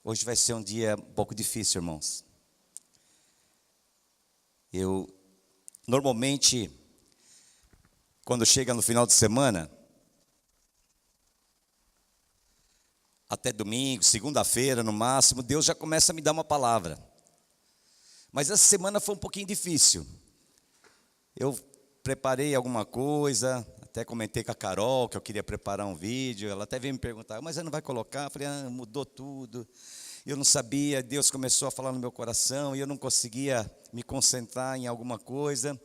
Hoje vai ser um dia um pouco difícil, irmãos. Normalmente, quando chega no final de semana, até domingo, segunda-feira no máximo, Deus já começa a me dar uma palavra. Mas essa semana foi um pouquinho difícil. Eu preparei alguma coisa, até comentei com a Carol que eu queria preparar um vídeo. Ela até veio me perguntar, mas você não vai colocar? Eu falei, mudou tudo. Eu não sabia, Deus começou a falar no meu coração e eu não conseguia me concentrar em alguma coisa.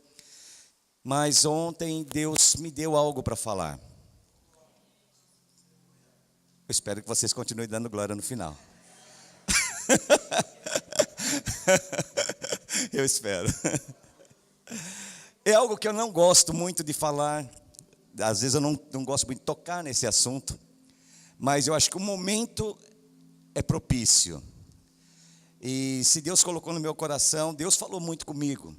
Mas ontem Deus me deu algo para falar. Eu espero que vocês continuem dando glória no final. Eu espero. É algo que eu não gosto muito de falar. Às vezes eu não gosto muito de tocar nesse assunto. Mas eu acho que o momento é propício. E se Deus colocou no meu coração, Deus falou muito comigo.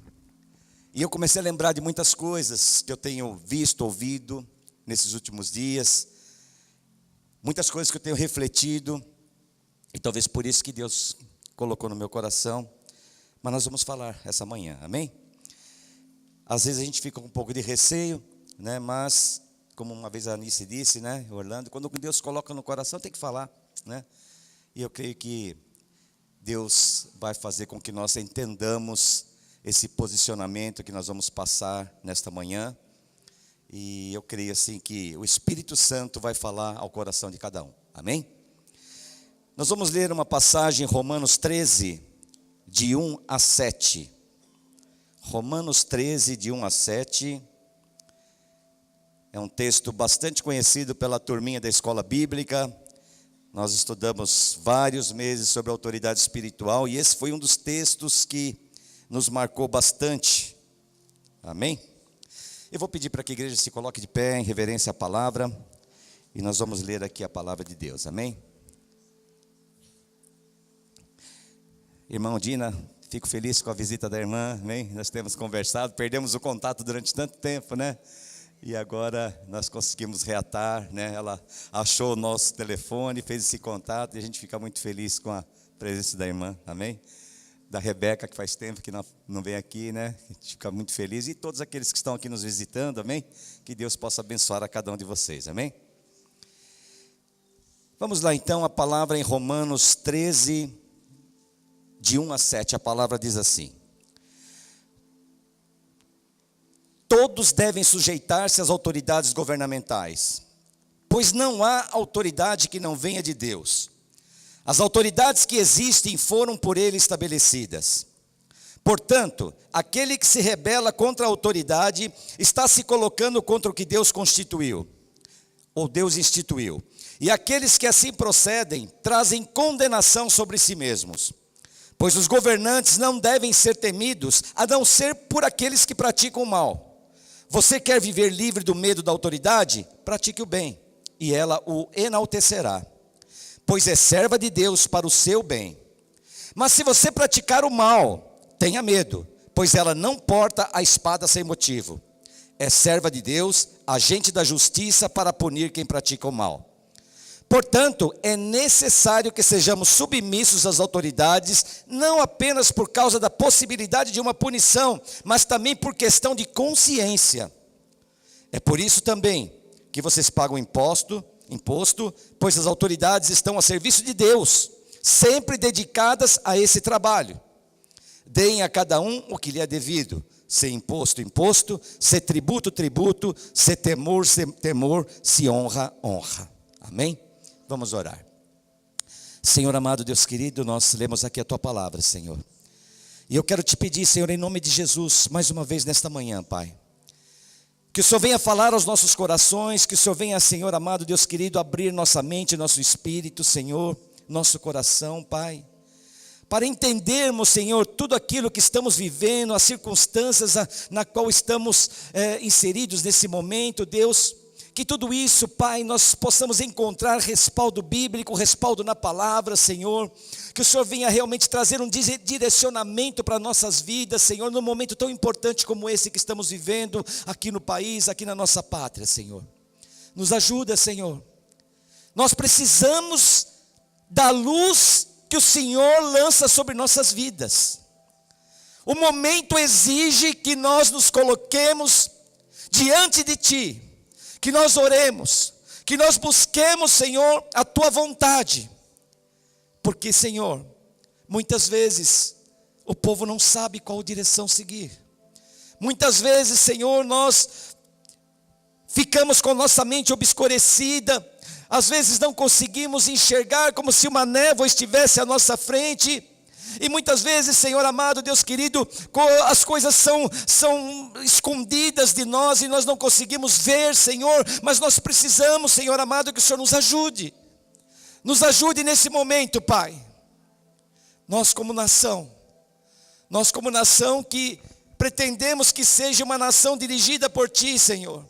E eu comecei a lembrar de muitas coisas que eu tenho visto, ouvido nesses últimos dias. Muitas coisas que eu tenho refletido. E talvez por isso que Deus colocou no meu coração. Mas nós vamos falar essa manhã, amém? Às vezes a gente fica com um pouco de receio, né? Mas, como uma vez a Anice disse, né, Orlando, quando Deus coloca no coração, tem que falar, né? E eu creio que Deus vai fazer com que nós entendamos esse posicionamento que nós vamos passar nesta manhã. E eu creio assim que o Espírito Santo vai falar ao coração de cada um, amém? Nós vamos ler uma passagem em Romanos 13, de 1 a 7. Romanos 13, de 1 a 7. É um texto bastante conhecido pela turminha da escola bíblica. Nós estudamos vários meses sobre a autoridade espiritual e esse foi um dos textos que nos marcou bastante. Amém? Eu vou pedir para que a igreja se coloque de pé em reverência à palavra e nós vamos ler aqui a palavra de Deus. Amém? Irmão Dina, fico feliz com a visita da irmã, amém? Nós temos conversado, perdemos o contato durante tanto tempo, né? E agora nós conseguimos reatar, né? Ela achou o nosso telefone, fez esse contato e a gente fica muito feliz com a presença da irmã, amém? Da Rebeca, que faz tempo que não vem aqui, né? A gente fica muito feliz. E todos aqueles que estão aqui nos visitando, amém? Que Deus possa abençoar a cada um de vocês, amém? Vamos lá então, a palavra em Romanos 13, de 1 a 7, a palavra diz assim: todos devem sujeitar-se às autoridades governamentais, pois não há autoridade que não venha de Deus. As autoridades que existem foram por Ele estabelecidas. Portanto, aquele que se rebela contra a autoridade está se colocando contra o que Deus constituiu, ou Deus instituiu. E aqueles que assim procedem trazem condenação sobre si mesmos. Pois os governantes não devem ser temidos, a não ser por aqueles que praticam o mal. Você quer viver livre do medo da autoridade? Pratique o bem, e ela o enaltecerá, pois é serva de Deus para o seu bem. Mas se você praticar o mal, tenha medo, pois ela não porta a espada sem motivo. É serva de Deus, agente da justiça para punir quem pratica o mal. Portanto, é necessário que sejamos submissos às autoridades, não apenas por causa da possibilidade de uma punição, mas também por questão de consciência. É por isso também que vocês pagam imposto, pois as autoridades estão a serviço de Deus, sempre dedicadas a esse trabalho. Deem a cada um o que lhe é devido, se imposto, imposto, se tributo, tributo, se temor, se honra, honra. Amém? Vamos orar. Senhor amado, Deus querido, nós lemos aqui a Tua palavra, Senhor. E eu quero te pedir, Senhor, em nome de Jesus, mais uma vez nesta manhã, Pai, que o Senhor venha falar aos nossos corações, que o Senhor venha, Senhor amado, Deus querido, abrir nossa mente, nosso espírito, Senhor, nosso coração, Pai, para entendermos, Senhor, tudo aquilo que estamos vivendo, as circunstâncias na qual estamos inseridos nesse momento, Deus. Que tudo isso, Pai, nós possamos encontrar respaldo bíblico, respaldo na palavra, Senhor. Que o Senhor venha realmente trazer um direcionamento para nossas vidas, Senhor, num momento tão importante como esse que estamos vivendo aqui no país, aqui na nossa pátria, Senhor. Nos ajuda, Senhor. Nós precisamos da luz que o Senhor lança sobre nossas vidas. O momento exige que nós nos coloquemos diante de Ti, que nós oremos, que nós busquemos, Senhor, a Tua vontade. Porque, Senhor, muitas vezes o povo não sabe qual direção seguir. Muitas vezes, Senhor, nós ficamos com nossa mente obscurecida. Às vezes não conseguimos enxergar, como se uma névoa estivesse à nossa frente. E muitas vezes, Senhor amado, Deus querido, as coisas são escondidas de nós e nós não conseguimos ver, Senhor. Mas nós precisamos, Senhor amado, que o Senhor nos ajude. Nos ajude nesse momento, Pai. Nós como nação que pretendemos que seja uma nação dirigida por Ti, Senhor.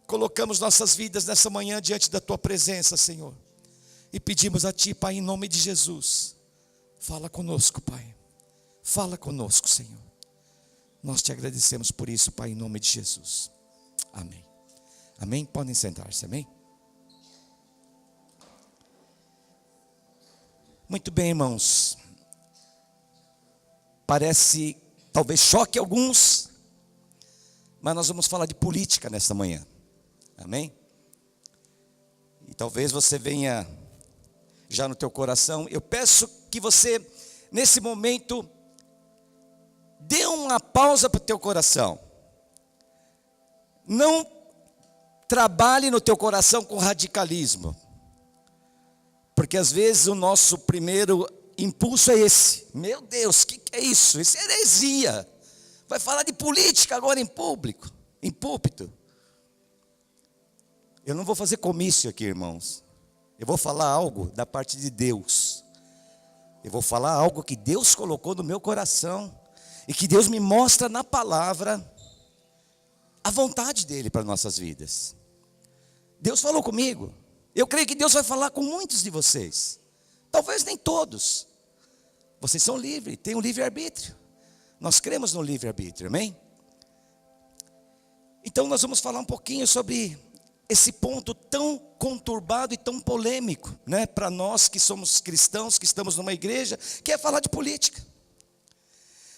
Colocamos nossas vidas nessa manhã diante da Tua presença, Senhor. E pedimos a Ti, Pai, em nome de Jesus. Fala conosco, Pai. Fala conosco, Senhor. Nós Te agradecemos por isso, Pai, em nome de Jesus. Amém. Amém? Podem sentar-se, amém? Muito bem, irmãos. Parece, talvez choque alguns, mas nós vamos falar de política nesta manhã. Amém? E talvez você venha já no teu coração. Eu peço que você, nesse momento, dê uma pausa para o teu coração. Não trabalhe no teu coração com radicalismo. Porque às vezes o nosso primeiro impulso é esse. Meu Deus, o que é isso? Isso é heresia. Vai falar de política agora em público, em púlpito. Eu não vou fazer comício aqui, irmãos. Eu vou falar algo da parte de Deus. Eu vou falar algo que Deus colocou no meu coração. E que Deus me mostra na palavra a vontade dEle para nossas vidas. Deus falou comigo. Eu creio que Deus vai falar com muitos de vocês. Talvez nem todos. Vocês são livres, têm um livre-arbítrio. Nós cremos no livre-arbítrio, amém? Então nós vamos falar um pouquinho sobre esse ponto tão conturbado e tão polêmico, né? Para nós que somos cristãos, que estamos numa igreja, que é falar de política.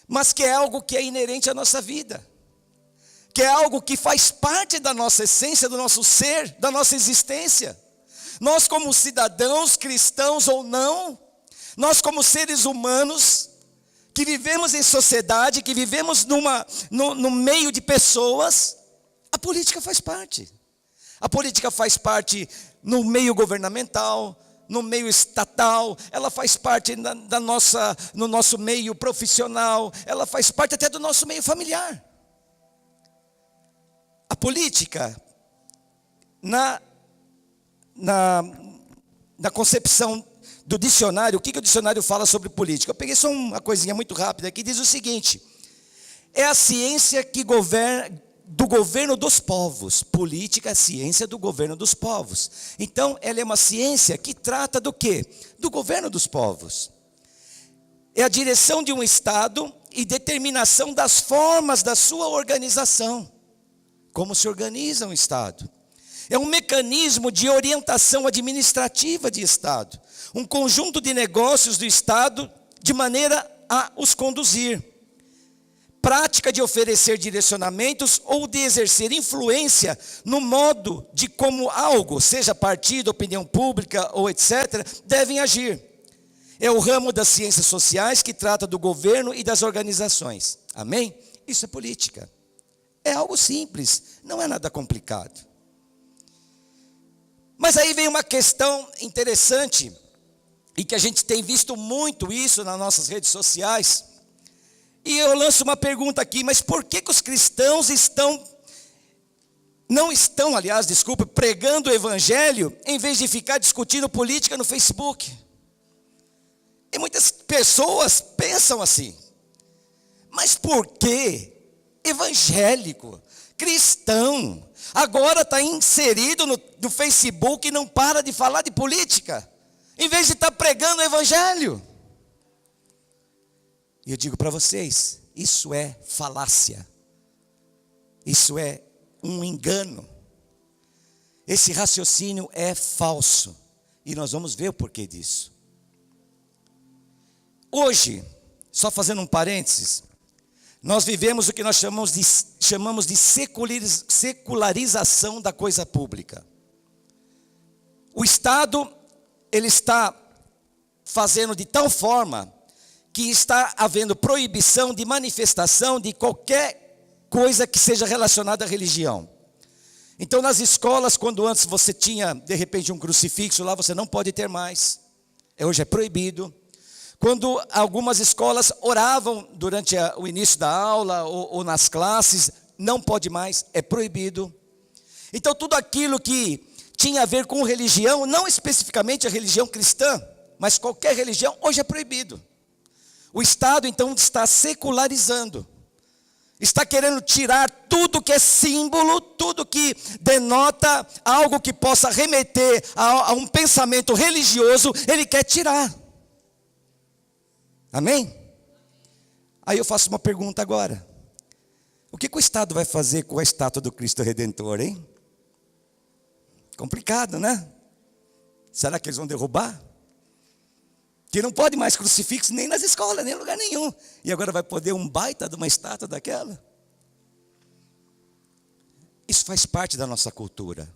Mas que é algo que é inerente à nossa vida. Que é algo que faz parte da nossa essência, do nosso ser, da nossa existência. Nós como cidadãos, cristãos ou não, nós como seres humanos, que vivemos em sociedade, que vivemos no meio de pessoas, a política faz parte. A política faz parte no meio governamental, no meio estatal, ela faz parte no nosso meio profissional, ela faz parte até do nosso meio familiar. A política, na concepção do dicionário, o que o dicionário fala sobre política? Eu peguei só uma coisinha muito rápida aqui, diz o seguinte: é a ciência do governo dos povos. Política é a ciência do governo dos povos. Então, ela é uma ciência que trata do quê? Do governo dos povos. É a direção de um Estado e determinação das formas da sua organização. Como se organiza um Estado. É um mecanismo de orientação administrativa de Estado. Um conjunto de negócios do Estado de maneira a os conduzir. Prática de oferecer direcionamentos ou de exercer influência no modo de como algo, seja partido, opinião pública ou etc., devem agir. É o ramo das ciências sociais que trata do governo e das organizações. Amém? Isso é política. É algo simples, não é nada complicado. Mas aí vem uma questão interessante, e que a gente tem visto muito isso nas nossas redes sociais. E eu lanço uma pergunta aqui, mas por que os cristãos não estão, pregando o evangelho, em vez de ficar discutindo política no Facebook? E muitas pessoas pensam assim. Mas por que evangélico, cristão, agora está inserido no Facebook e não para de falar de política, em vez de estar pregando o evangelho? E eu digo para vocês, isso é falácia. Isso é um engano. Esse raciocínio é falso. E nós vamos ver o porquê disso. Hoje, só fazendo um parênteses, nós vivemos o que nós chamamos de secularização da coisa pública. O Estado, ele está fazendo de tal forma que está havendo proibição de manifestação de qualquer coisa que seja relacionada à religião. Então, nas escolas, quando antes você tinha, de repente, um crucifixo lá, você não pode ter mais. Hoje é proibido. Quando algumas escolas oravam durante o início da aula ou nas classes, não pode mais, é proibido. Então, tudo aquilo que tinha a ver com religião, não especificamente a religião cristã, mas qualquer religião, hoje é proibido. O Estado, então, está secularizando. Está querendo tirar tudo que é símbolo, tudo que denota algo que possa remeter a um pensamento religioso, ele quer tirar. Amém? Aí eu faço uma pergunta agora. O que o Estado vai fazer com a estátua do Cristo Redentor, hein? Complicado, né? Será que eles vão derrubar? Que não pode mais crucifixo nem nas escolas, nem em lugar nenhum. E agora vai poder um baita de uma estátua daquela? Isso faz parte da nossa cultura.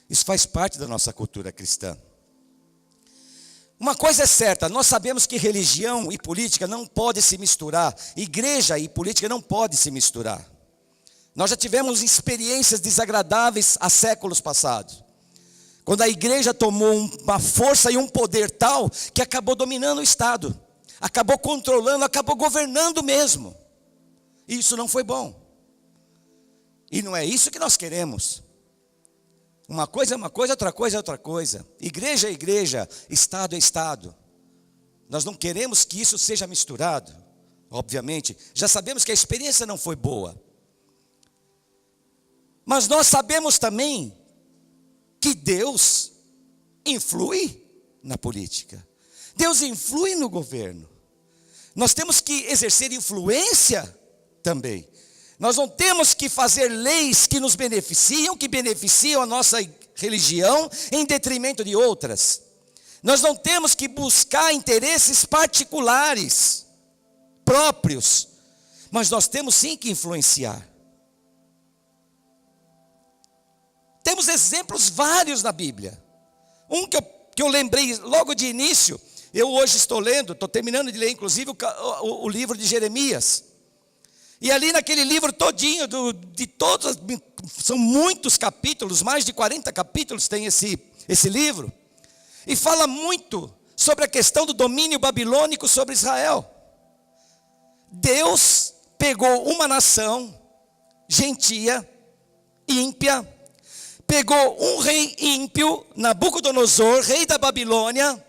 Isso faz parte da nossa cultura cristã. Uma coisa é certa, nós sabemos que religião e política não podem se misturar. Igreja e política não podem se misturar. Nós já tivemos experiências desagradáveis há séculos passados. Quando a igreja tomou uma força e um poder tal que acabou dominando o Estado, acabou controlando, acabou governando mesmo. E isso não foi bom. E não é isso que nós queremos. Uma coisa é uma coisa, outra coisa é outra coisa. Igreja é igreja, Estado é Estado. Nós não queremos que isso seja misturado, obviamente. Já sabemos que a experiência não foi boa. Mas nós sabemos também que Deus influi na política. Deus influi no governo. Nós temos que exercer influência também. Nós não temos que fazer leis que nos beneficiam, que beneficiam a nossa religião em detrimento de outras. Nós não temos que buscar interesses particulares, próprios, mas nós temos sim que influenciar. Temos exemplos vários na Bíblia. Um que eu lembrei logo de início, eu hoje estou lendo, estou terminando de ler inclusive o livro de Jeremias. E ali naquele livro todinho, de todos, são muitos capítulos, mais de 40 capítulos tem esse livro. E fala muito sobre a questão do domínio babilônico sobre Israel. Deus pegou uma nação gentia, ímpia, pegou um rei ímpio, Nabucodonosor, rei da Babilônia,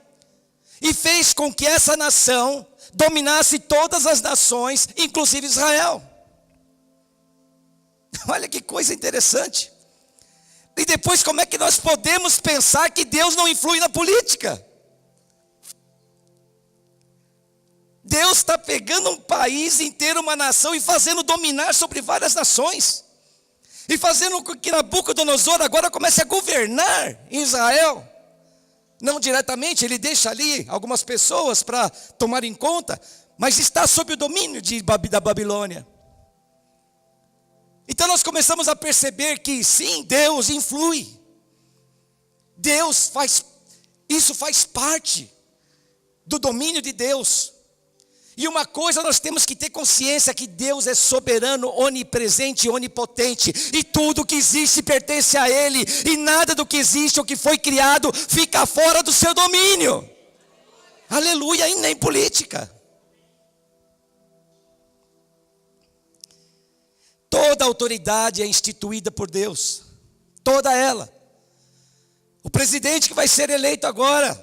e fez com que essa nação dominasse todas as nações, inclusive Israel. Olha que coisa interessante. E depois, como é que nós podemos pensar que Deus não influi na política? Deus está pegando um país inteiro, uma nação, e fazendo dominar sobre várias nações. E fazendo com que Nabucodonosor agora comece a governar em Israel. Não diretamente, ele deixa ali algumas pessoas para tomar em conta, mas está sob o domínio da Babilônia. Então nós começamos a perceber que sim, Deus influi. Isso faz parte do domínio de Deus. E uma coisa nós temos que ter consciência, que Deus é soberano, onipresente e onipotente. E tudo que existe pertence a Ele. E nada do que existe ou que foi criado fica fora do seu domínio. Aleluia, e nem política. Toda autoridade é instituída por Deus. Toda ela. O presidente que vai ser eleito agora,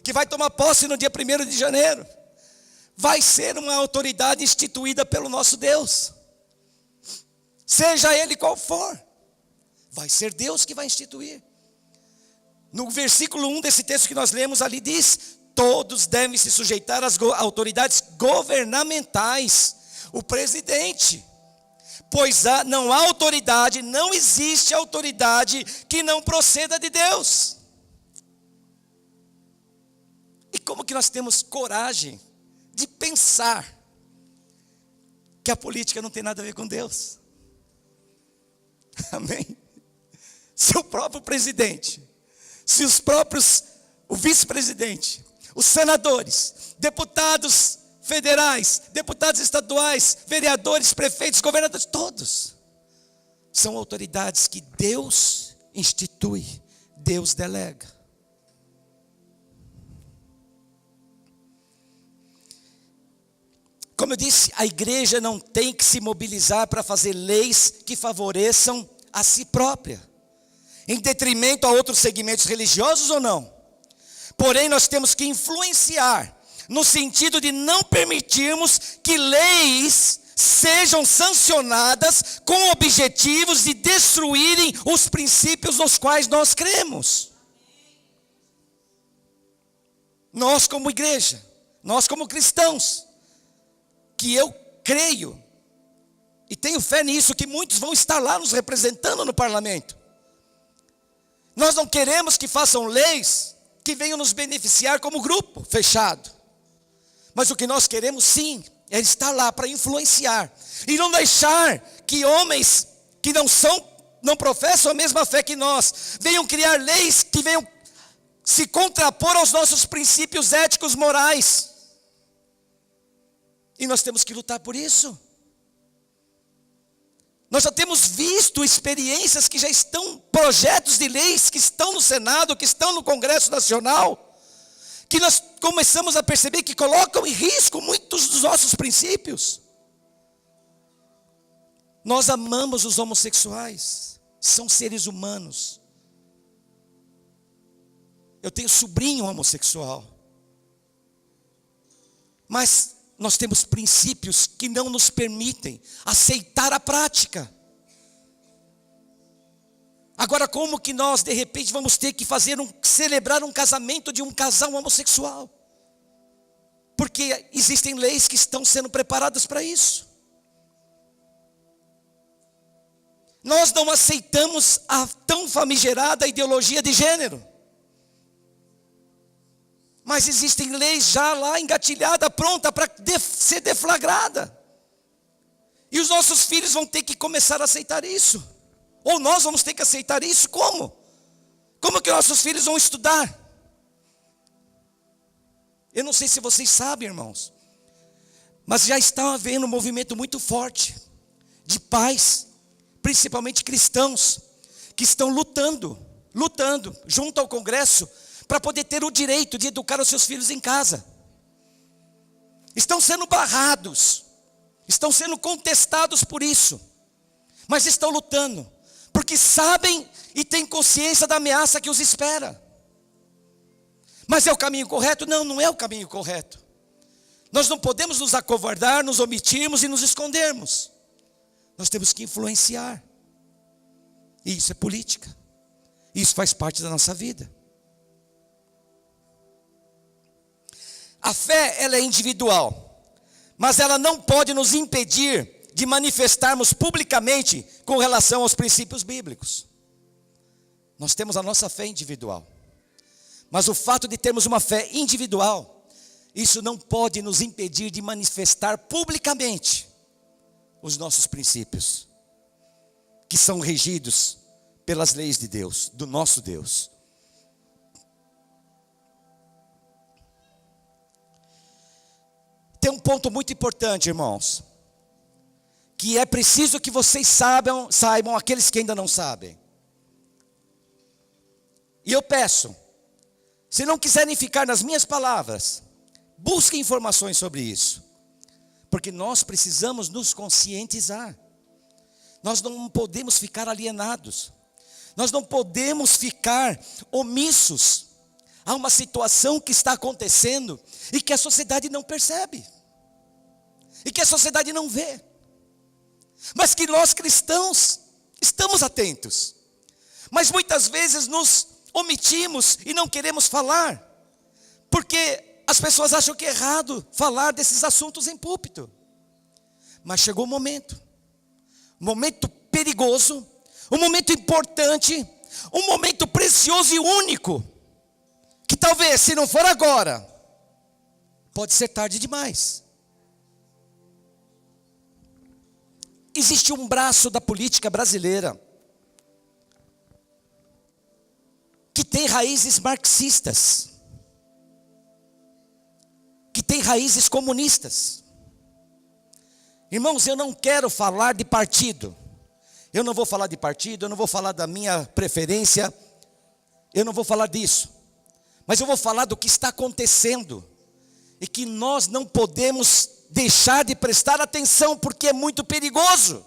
que vai tomar posse no dia 1º de janeiro, vai ser uma autoridade instituída pelo nosso Deus. Seja ele qual for, vai ser Deus que vai instituir. No versículo 1 desse texto que nós lemos ali diz: todos devem se sujeitar às autoridades governamentais, o presidente. Pois não há autoridade, não existe autoridade que não proceda de Deus. E como que nós temos coragem de pensar que a política não tem nada a ver com Deus? Amém? Se o próprio presidente, se o vice-presidente, os senadores, deputados federais, deputados estaduais, vereadores, prefeitos, governadores, todos são autoridades que Deus institui, Deus delega. Como eu disse, a igreja não tem que se mobilizar para fazer leis que favoreçam a si própria, em detrimento a outros segmentos religiosos ou não. Porém, nós temos que influenciar, no sentido de não permitirmos que leis sejam sancionadas com objetivos de destruírem os princípios nos quais nós cremos. Nós como igreja, nós como cristãos, que eu creio e tenho fé nisso, que muitos vão estar lá nos representando no parlamento. Nós não queremos que façam leis que venham nos beneficiar como grupo fechado. Mas o que nós queremos sim, é estar lá para influenciar. E não deixar que homens que não professam a mesma fé que nós, venham criar leis que venham se contrapor aos nossos princípios éticos morais. E nós temos que lutar por isso. Nós já temos visto experiências que já estão, projetos de leis que estão no Senado, que estão no Congresso Nacional, que nós começamos a perceber que colocam em risco muitos dos nossos princípios. Nós amamos os homossexuais, são seres humanos. Eu tenho sobrinho homossexual, mas nós temos princípios que não nos permitem aceitar a prática. Agora, como que nós de repente vamos ter que celebrar um casamento de um casal homossexual? Porque existem leis que estão sendo preparadas para isso. Nós não aceitamos a tão famigerada ideologia de gênero. Mas existem leis já lá engatilhada, pronta para ser deflagrada. E os nossos filhos vão ter que começar a aceitar isso. Ou nós vamos ter que aceitar isso, como? Como que nossos filhos vão estudar? Eu não sei se vocês sabem, irmãos, mas já está havendo um movimento muito forte de pais, principalmente cristãos, que estão lutando junto ao Congresso, para poder ter o direito de educar os seus filhos em casa. Estão sendo barrados, estão sendo contestados por isso, mas estão lutando, porque sabem e têm consciência da ameaça que os espera. Mas é o caminho correto? Não, não é o caminho correto. Nós não podemos nos acovardar, nos omitirmos e nos escondermos. Nós temos que influenciar. E isso é política. Isso faz parte da nossa vida. A fé, ela é individual, mas ela não pode nos impedir de manifestarmos publicamente com relação aos princípios bíblicos. Nós temos a nossa fé individual, mas o fato de termos uma fé individual, isso não pode nos impedir de manifestar publicamente os nossos princípios, que são regidos pelas leis de Deus, do nosso Deus. Tem um ponto muito importante, irmãos, que é preciso que vocês saibam aqueles que ainda não sabem. E eu peço, se não quiserem ficar nas minhas palavras, busquem informações sobre isso, porque nós precisamos nos conscientizar. Nós não podemos ficar alienados, nós não podemos ficar omissos há uma situação que está acontecendo e que a sociedade não percebe, e que a sociedade não vê, mas que nós cristãos estamos atentos, mas muitas vezes nos omitimos e não queremos falar, porque as pessoas acham que é errado falar desses assuntos em púlpito. Mas chegou um momento perigoso, um momento importante, um momento precioso e único, que talvez, se não for agora, pode ser tarde demais. Existe um braço da política brasileira que tem raízes marxistas, que tem raízes comunistas. Irmãos, eu não quero falar de partido. Eu não vou falar de partido, eu não vou falar da minha preferência, eu não vou falar disso. Mas eu vou falar do que está acontecendo e que nós não podemos deixar de prestar atenção, porque é muito perigoso.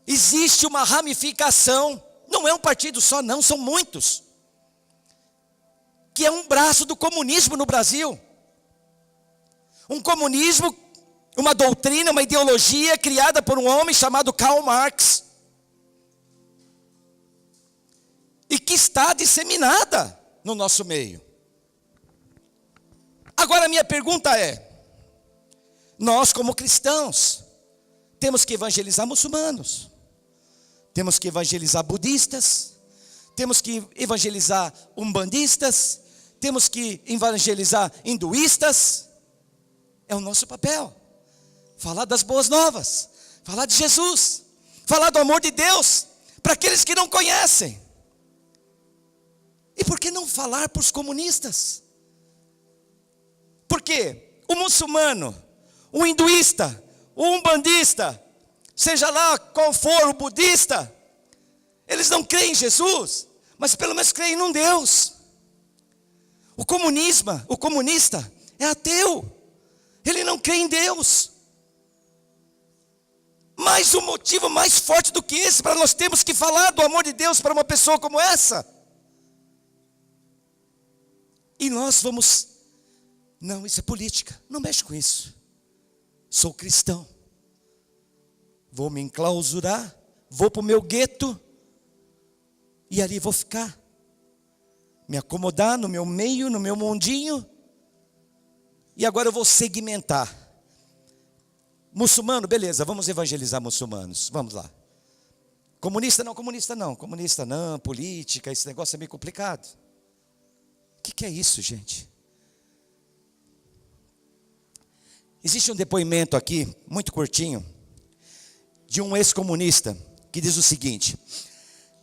Existe uma ramificação, não é um partido só não, são muitos, que é um braço do comunismo no Brasil. Um comunismo, uma doutrina, uma ideologia criada por um homem chamado Karl Marx, e que está disseminada no nosso meio. Agora a minha pergunta é: nós como cristãos temos que evangelizar muçulmanos, temos que evangelizar budistas, temos que evangelizar umbandistas, temos que evangelizar hinduístas. É o nosso papel, falar das boas novas, falar de Jesus, falar do amor de Deus, para aqueles que não conhecem. E por que não falar para os comunistas? Porque o muçulmano, o hinduísta, o umbandista, seja lá qual for o budista, eles não creem em Jesus, mas pelo menos creem num Deus. O comunista é ateu, ele não crê em Deus. Mas o motivo mais forte do que esse, para nós termos que falar do amor de Deus para uma pessoa como essa, e nós vamos, não, isso é política, não mexe com isso, sou cristão, vou me enclausurar, vou para o meu gueto, e ali vou ficar, me acomodar no meu meio, no meu mundinho, e agora eu vou segmentar. Muçulmano, beleza, vamos evangelizar muçulmanos, vamos lá. Comunista não, política, esse negócio é meio complicado. O que é isso, gente? Existe um depoimento aqui, muito curtinho, de um ex-comunista, que diz o seguinte: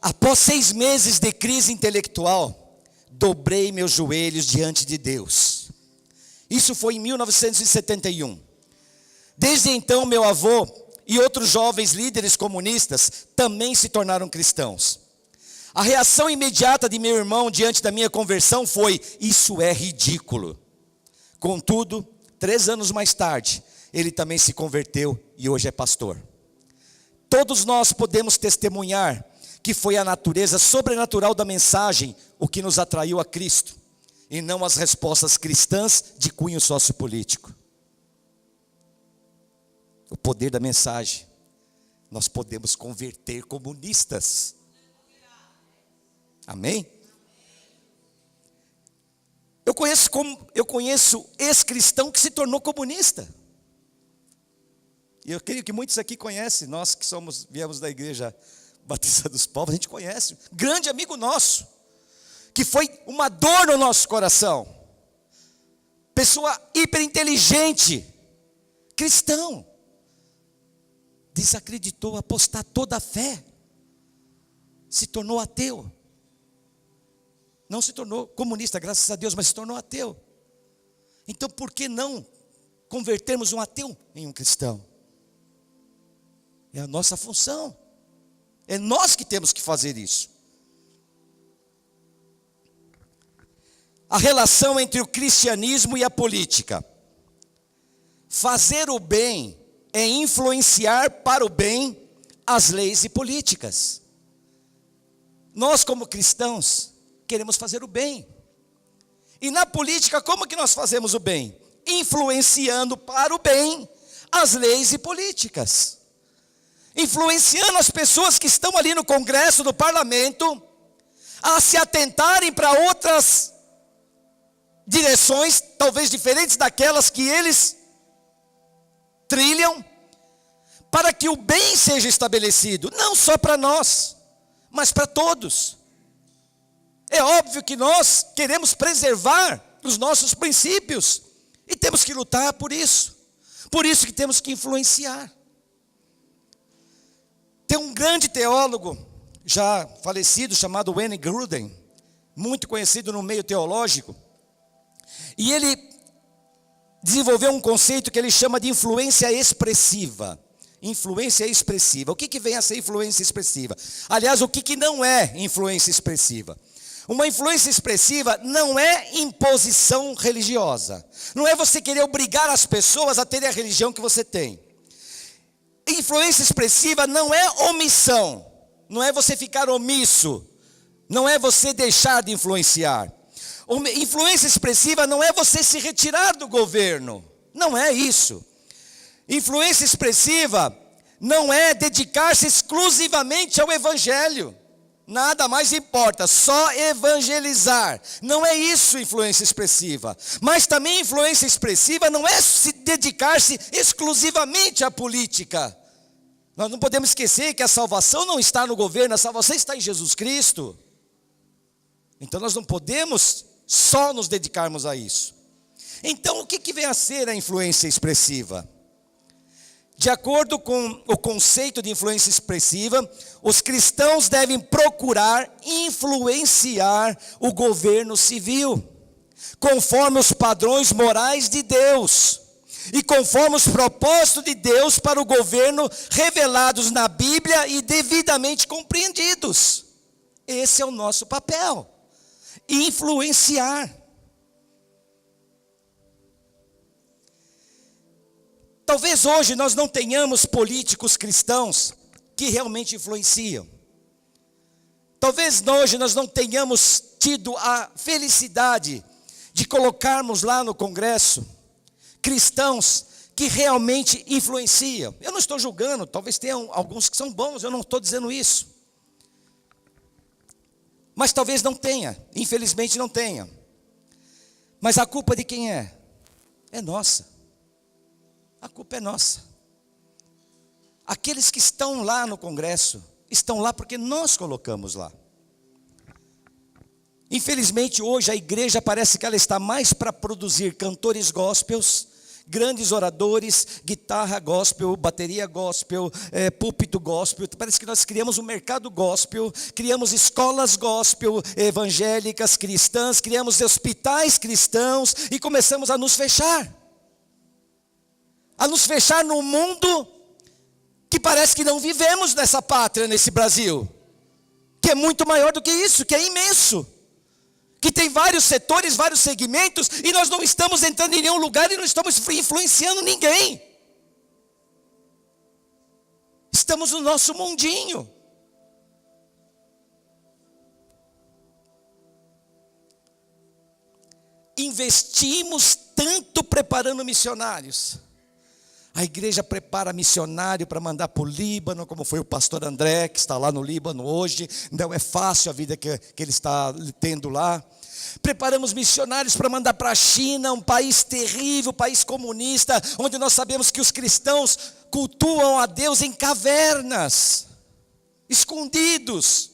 após 6 meses de crise intelectual, dobrei meus joelhos diante de Deus. Isso foi em 1971. Desde então, meu avô e outros jovens líderes comunistas também se tornaram cristãos. A reação imediata de meu irmão diante da minha conversão foi: isso é ridículo. Contudo, 3 anos mais tarde, ele também se converteu e hoje é pastor. Todos nós podemos testemunhar que foi a natureza sobrenatural da mensagem o que nos atraiu a Cristo, e não as respostas cristãs de cunho sociopolítico. O poder da mensagem, nós podemos converter comunistas. Amém? Eu conheço ex-cristão que se tornou comunista. E eu creio que muitos aqui conhecem, nós que viemos da igreja Batista dos Povos, a gente conhece, grande amigo nosso, que foi uma dor no nosso coração, pessoa hiperinteligente, cristão, desacreditou, apostatou da fé, se tornou ateu, não se tornou comunista, graças a Deus, mas se tornou ateu. Então por que não convertermos um ateu em um cristão? É a nossa função, é nós que temos que fazer isso. A relação entre o cristianismo e a política. Fazer o bem é influenciar para o bem as leis e políticas. Nós como cristãos queremos fazer o bem. E na política, como que nós fazemos o bem? Influenciando para o bem as leis e políticas. Influenciando as pessoas que estão ali no Congresso, no Parlamento, a se atentarem para outras direções, talvez diferentes daquelas que eles trilham, para que o bem seja estabelecido, não só para nós, mas para todos. É óbvio que nós queremos preservar os nossos princípios, e temos que lutar por isso que temos que influenciar. Tem um grande teólogo, já falecido, chamado Wayne Grudem, muito conhecido no meio teológico, e ele desenvolveu um conceito que ele chama de influência expressiva. Influência expressiva. O que vem a ser influência expressiva? Aliás, o que não é influência expressiva? Uma influência expressiva não é imposição religiosa. Não é você querer obrigar as pessoas a terem a religião que você tem. Influência expressiva não é omissão. Não é você ficar omisso. Não é você deixar de influenciar. Influência expressiva não é você se retirar do governo. Não é isso. Influência expressiva não é dedicar-se exclusivamente ao evangelho. Nada mais importa, só evangelizar. Não é isso influência expressiva. Mas também influência expressiva não é se dedicar-se exclusivamente à política. Nós não podemos esquecer que a salvação não está no governo, a salvação está em Jesus Cristo. Então nós não podemos só nos dedicarmos a isso. Então o que vem a ser a influência expressiva? De acordo com o conceito de influência expressiva, os cristãos devem procurar influenciar o governo civil, conforme os padrões morais de Deus, e conforme os propósitos de Deus para o governo revelados na Bíblia e devidamente compreendidos. Esse é o nosso papel, influenciar. Talvez hoje nós não tenhamos políticos cristãos que realmente influenciam. Talvez hoje nós não tenhamos tido a felicidade de colocarmos lá no Congresso cristãos que realmente influenciam. Eu não estou julgando, talvez tenham alguns que são bons, eu não estou dizendo isso. Mas talvez não tenha, infelizmente não tenha. Mas a culpa de quem é? É nossa. A culpa é nossa. Aqueles que estão lá no Congresso, estão lá porque nós colocamos lá. Infelizmente hoje a igreja parece que ela está mais para produzir cantores gospels, grandes oradores, guitarra gospel, bateria gospel, púlpito gospel. Parece que nós criamos um mercado gospel, criamos escolas gospel, evangélicas, cristãs, criamos hospitais cristãos e começamos a nos fechar. A nos fechar num mundo que parece que não vivemos nessa pátria, nesse Brasil, que é muito maior do que isso, que é imenso, que tem vários setores, vários segmentos, e nós não estamos entrando em nenhum lugar e não estamos influenciando ninguém. Estamos no nosso mundinho. Investimos tanto preparando missionários. A igreja prepara missionário para mandar para o Líbano, como foi o pastor André, que está lá no Líbano hoje. Não é fácil a vida que ele está tendo lá. Preparamos missionários para mandar para a China, um país terrível, um país comunista, onde nós sabemos que os cristãos cultuam a Deus em cavernas, escondidos.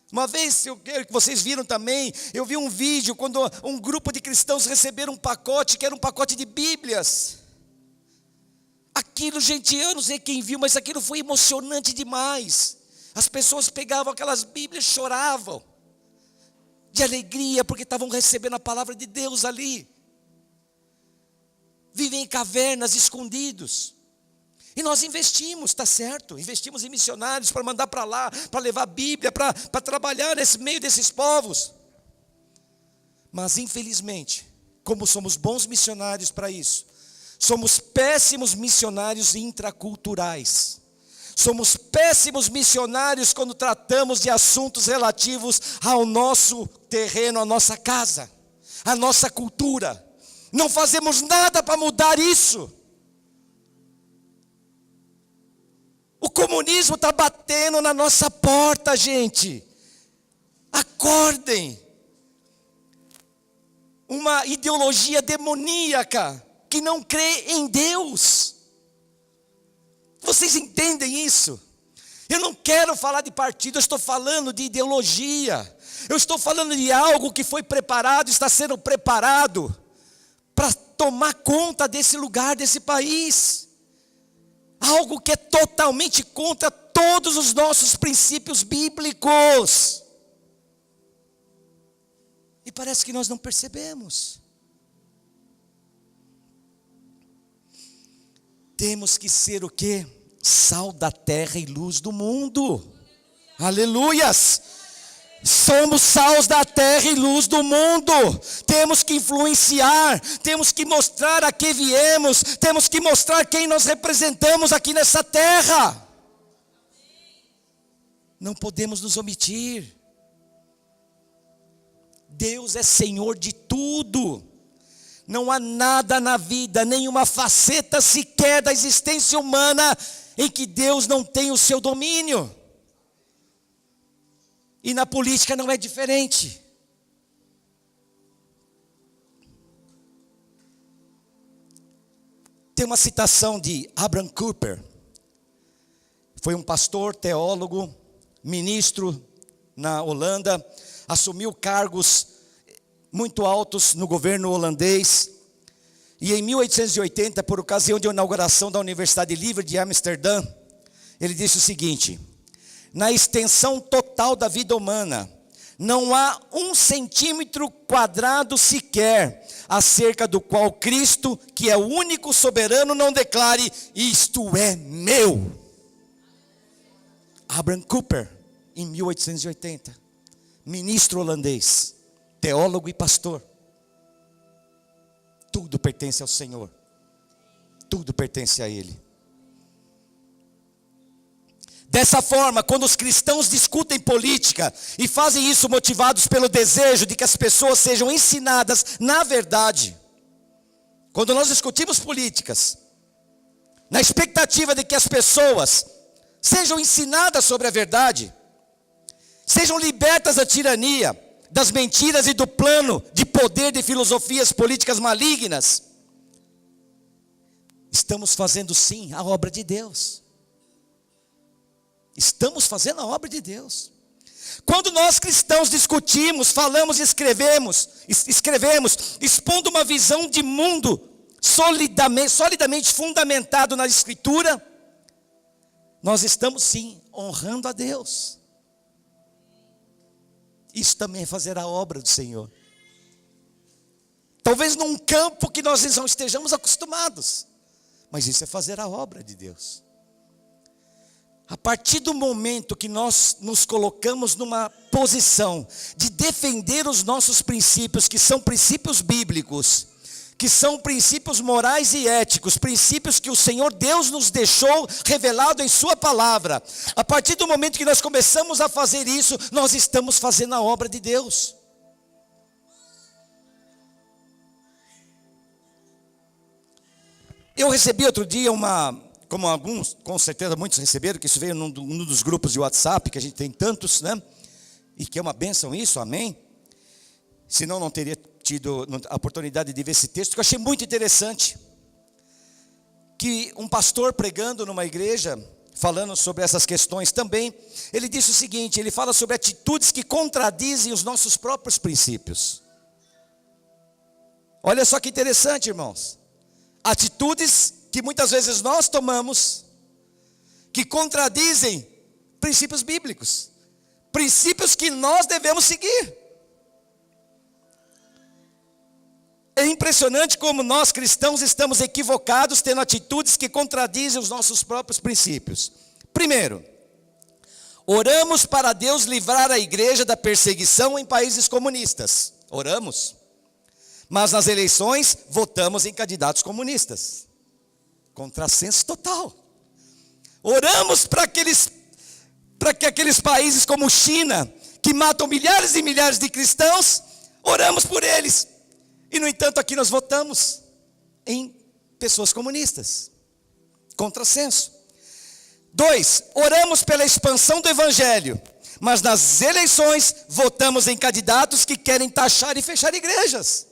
Uma vez, vocês viram também, eu vi um vídeo, quando um grupo de cristãos receberam um pacote, que era um pacote de Bíblias. Aquilo, gente, eu não sei quem viu, mas aquilo foi emocionante demais. As pessoas pegavam aquelas Bíblias e choravam de alegria, porque estavam recebendo a palavra de Deus ali. Vivem em cavernas, escondidos. E nós investimos, está certo, investimos em missionários para mandar para lá, para levar a Bíblia, para trabalhar nesse meio desses povos. Mas infelizmente, como somos bons missionários para isso, somos péssimos missionários intraculturais. Somos péssimos missionários quando tratamos de assuntos relativos ao nosso terreno, à nossa casa, à nossa cultura. Não fazemos nada para mudar isso. O comunismo está batendo na nossa porta, gente. Acordem. Uma ideologia demoníaca que não crê em Deus. Vocês entendem isso? Eu não quero falar de partido, eu estou falando de ideologia. Eu estou falando de algo que foi preparado, está sendo preparado para tomar conta desse lugar, desse país. Algo que é totalmente contra todos os nossos princípios bíblicos. E parece que nós não percebemos. Temos que ser o quê? Sal da terra e luz do mundo. Aleluias! Somos sal da terra e luz do mundo. Temos que influenciar, temos que mostrar a que viemos, temos que mostrar quem nós representamos aqui nessa terra. Não podemos nos omitir. Deus é Senhor de tudo. Não há nada na vida, nenhuma faceta sequer da existência humana em que Deus não tem o seu domínio. E na política não é diferente. Tem uma citação de Abraham Kuyper. Foi um pastor, teólogo, ministro na Holanda. Assumiu cargos muito altos no governo holandês. E em 1880, por ocasião de inauguração da Universidade Livre de Amsterdã, ele disse o seguinte: na extensão total da vida humana, não há 1 centímetro quadrado sequer, acerca do qual Cristo, que é o único soberano, não declare: isto é meu. Abraham Kuyper, em 1880, ministro holandês, teólogo e pastor. Tudo pertence ao Senhor, tudo pertence a Ele. Dessa forma, quando os cristãos discutem política e fazem isso motivados pelo desejo de que as pessoas sejam ensinadas na verdade, quando nós discutimos políticas, na expectativa de que as pessoas sejam ensinadas sobre a verdade, sejam libertas da tirania, das mentiras e do plano de poder de filosofias políticas malignas, estamos fazendo sim a obra de Deus. Estamos fazendo a obra de Deus. Quando nós cristãos discutimos, falamos e escrevemos, expondo uma visão de mundo solidamente fundamentado na Escritura, nós estamos sim honrando a Deus. Isso também é fazer a obra do Senhor. Talvez num campo que nós não estejamos acostumados, mas isso é fazer a obra de Deus. A partir do momento que nós nos colocamos numa posição de defender os nossos princípios, que são princípios bíblicos, que são princípios morais e éticos, princípios que o Senhor Deus nos deixou revelado em sua palavra. A partir do momento que nós começamos a fazer isso, nós estamos fazendo a obra de Deus. Eu recebi outro dia como alguns, com certeza muitos receberam, que isso veio num dos grupos de WhatsApp, que a gente tem tantos, né? E que é uma bênção isso, amém? Senão não teria tido a oportunidade de ver esse texto, que eu achei muito interessante. Que um pastor pregando numa igreja, falando sobre essas questões também, ele disse o seguinte, ele fala sobre atitudes que contradizem os nossos próprios princípios. Olha só que interessante, irmãos. Atitudes que muitas vezes nós tomamos, que contradizem princípios bíblicos, princípios que nós devemos seguir. É impressionante como nós cristãos estamos equivocados, tendo atitudes que contradizem os nossos próprios princípios. Primeiro, oramos para Deus livrar a igreja da perseguição em países comunistas. Oramos. Mas nas eleições, votamos em candidatos comunistas. Contrassenso total. Oramos para que aqueles países como China, que matam milhares e milhares de cristãos, oramos por eles. E no entanto aqui nós votamos em pessoas comunistas. Contrassenso. 2, oramos pela expansão do evangelho, mas nas eleições votamos em candidatos que querem taxar e fechar igrejas,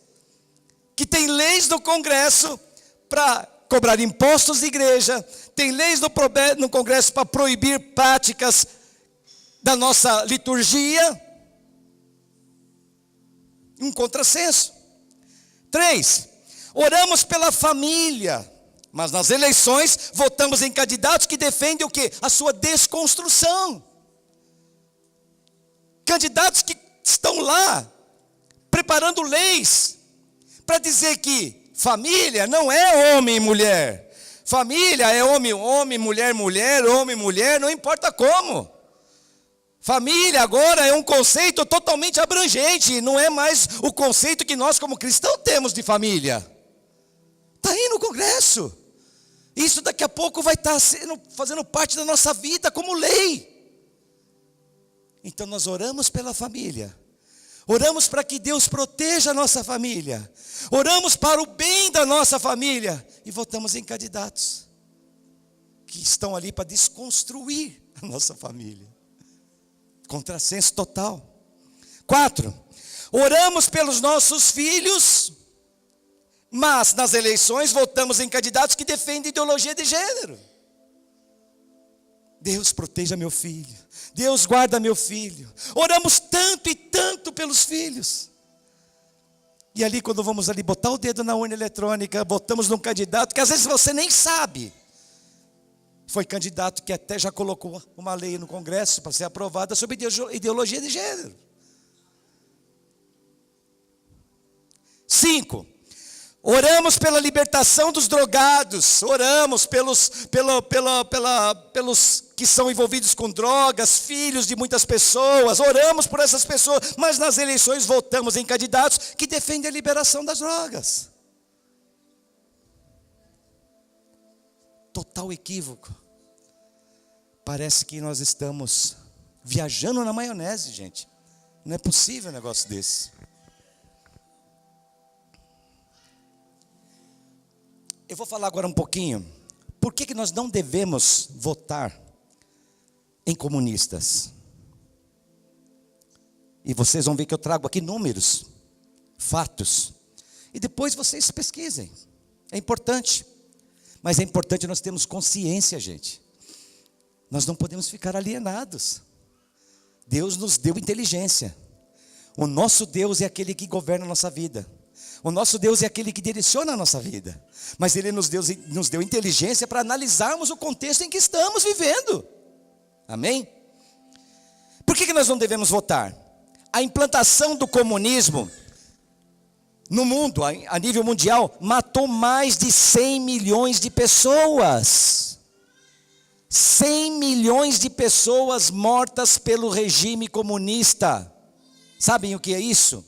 que tem leis no Congresso para cobrar impostos de igreja, tem leis no Congresso para proibir práticas da nossa liturgia. Um contrassenso. 3, oramos pela família, mas nas eleições votamos em candidatos que defendem o quê? A sua desconstrução. Candidatos que estão lá preparando leis para dizer que família não é homem e mulher. Família é homem, homem, mulher, mulher, homem, mulher, não importa como. Família agora é um conceito totalmente abrangente, não é mais o conceito que nós como cristãos temos de família. Está aí no Congresso. Isso daqui a pouco vai estar fazendo parte da nossa vida como lei. Então nós oramos pela família. Oramos para que Deus proteja a nossa família. Oramos para o bem da nossa família. E votamos em candidatos que estão ali para desconstruir a nossa família. Contrassenso total. 4, oramos pelos nossos filhos, mas nas eleições votamos em candidatos que defendem ideologia de gênero. Deus proteja meu filho, Deus guarda meu filho. Oramos tanto e tanto pelos filhos. E ali quando vamos ali botar o dedo na urna eletrônica, botamos num candidato que às vezes você nem sabe. Foi candidato que até já colocou uma lei no Congresso para ser aprovada sobre ideologia de gênero. 5, oramos pela libertação dos drogados. Oramos pelos que são envolvidos com drogas, filhos de muitas pessoas. Oramos por essas pessoas, mas nas eleições votamos em candidatos que defendem a liberação das drogas. Total equívoco. Parece que nós estamos viajando na maionese, gente. Não é possível um negócio desse. Eu vou falar agora um pouquinho. Por que nós não devemos votar em comunistas? E vocês vão ver que eu trago aqui números, fatos. E depois vocês pesquisem. É importante. Mas é importante nós termos consciência, gente. Nós não podemos ficar alienados. Deus nos deu inteligência. O nosso Deus é aquele que governa a nossa vida. O nosso Deus é aquele que direciona a nossa vida. Mas Ele nos deu inteligência para analisarmos o contexto em que estamos vivendo. Amém? Por que nós não devemos votar? A implantação do comunismo no mundo, a nível mundial, matou mais de 100 milhões de pessoas. 100 milhões de pessoas mortas pelo regime comunista. Sabem o que é isso?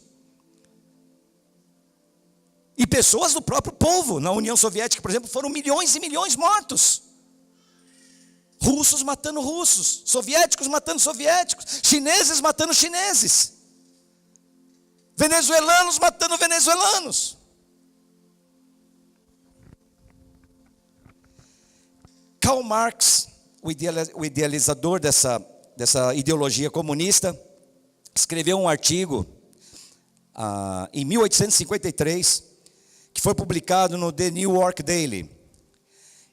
E pessoas do próprio povo. Na União Soviética, por exemplo, foram milhões e milhões mortos. Russos matando russos, soviéticos matando soviéticos, chineses matando chineses, venezuelanos matando venezuelanos. Karl Marx, o idealizador dessa ideologia comunista, escreveu um artigo em 1853, que foi publicado no The New York Daily.